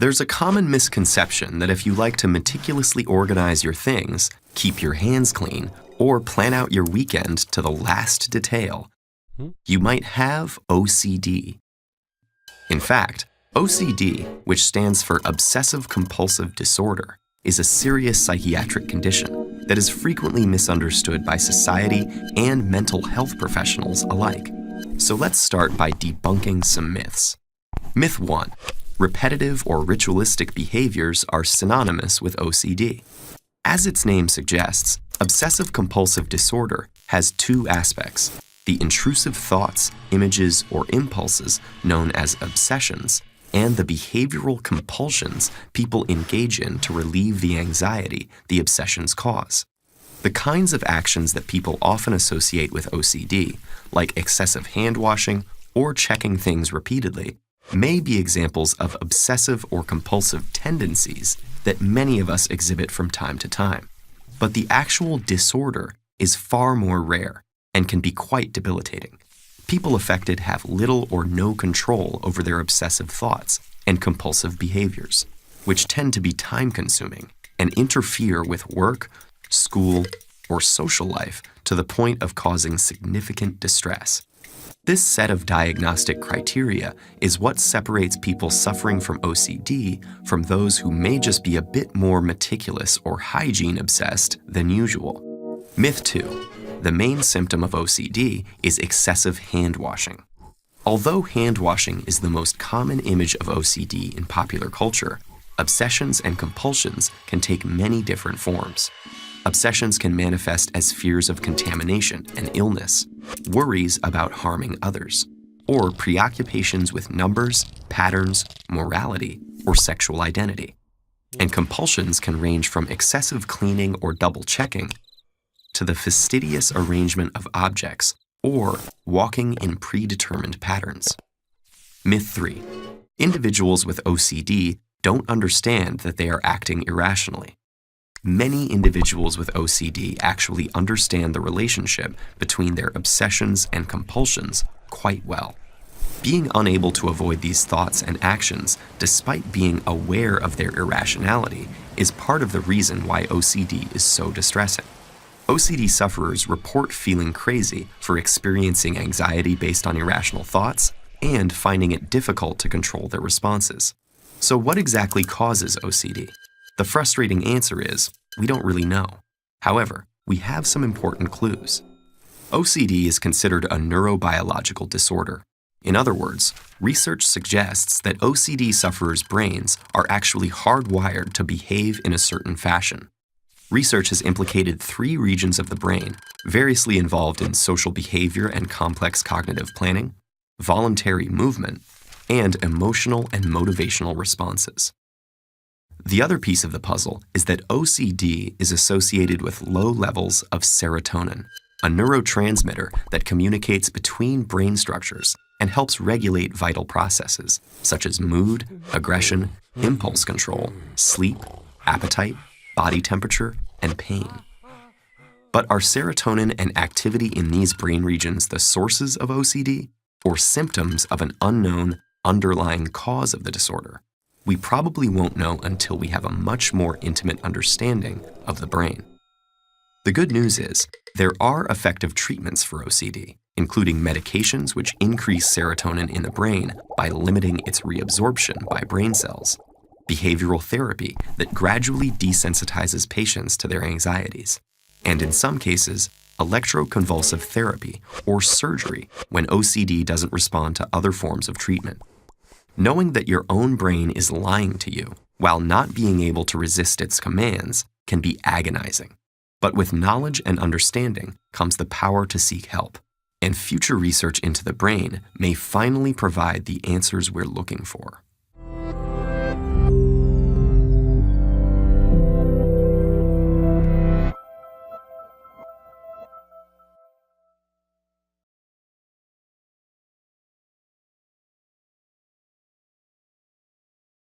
There's a common misconception that if you like to meticulously organize your things, keep your hands clean, or plan out your weekend to the last detail, you might have OCD. In fact, OCD, which stands for Obsessive Compulsive Disorder, is a serious psychiatric condition that is frequently misunderstood by society and mental health professionals alike. So let's start by debunking some myths. Myth 1. Repetitive or ritualistic behaviors are synonymous with OCD. As its name suggests, obsessive compulsive disorder has two aspects: the intrusive thoughts, images, or impulses known as obsessions, and the behavioral compulsions people engage in to relieve the anxiety the obsessions cause. The kinds of actions that people often associate with OCD, like excessive hand washing or checking things repeatedly, may be examples of obsessive or compulsive tendencies that many of us exhibit from time to time. But the actual disorder is far more rare and can be quite debilitating. People affected have little or no control over their obsessive thoughts and compulsive behaviors, which tend to be time-consuming and interfere with work, school, or social life to the point of causing significant distress. This set of diagnostic criteria is what separates people suffering from OCD from those who may just be a bit more meticulous or hygiene-obsessed than usual. Myth 2. The main symptom of OCD is excessive hand washing. Although hand washing is the most common image of OCD in popular culture, obsessions and compulsions can take many different forms. Obsessions can manifest as fears of contamination and illness, worries about harming others, or preoccupations with numbers, patterns, morality, or sexual identity. And compulsions can range from excessive cleaning or double checking to the fastidious arrangement of objects or walking in predetermined patterns. Myth 3. Individuals with OCD don't understand that they are acting irrationally. Many individuals with OCD actually understand the relationship between their obsessions and compulsions quite well. Being unable to avoid these thoughts and actions, despite being aware of their irrationality, is part of the reason why OCD is so distressing. OCD sufferers report feeling crazy for experiencing anxiety based on irrational thoughts and finding it difficult to control their responses. So what exactly causes OCD? The frustrating answer is, we don't really know. However, we have some important clues. OCD is considered a neurobiological disorder. In other words, research suggests that OCD sufferers' brains are actually hardwired to behave in a certain fashion. Research has implicated 3 regions of the brain, variously involved in social behavior and complex cognitive planning, voluntary movement, and emotional and motivational responses. The other piece of the puzzle is that OCD is associated with low levels of serotonin, a neurotransmitter that communicates between brain structures and helps regulate vital processes such as mood, aggression, impulse control, sleep, appetite, body temperature, and pain. But are serotonin and activity in these brain regions the sources of OCD or symptoms of an unknown underlying cause of the disorder? We probably won't know until we have a much more intimate understanding of the brain. The good news is, there are effective treatments for OCD, including medications which increase serotonin in the brain by limiting its reabsorption by brain cells, behavioral therapy that gradually desensitizes patients to their anxieties, and in some cases, electroconvulsive therapy or surgery when OCD doesn't respond to other forms of treatment. Knowing that your own brain is lying to you while not being able to resist its commands can be agonizing. But with knowledge and understanding comes the power to seek help, and future research into the brain may finally provide the answers we're looking for.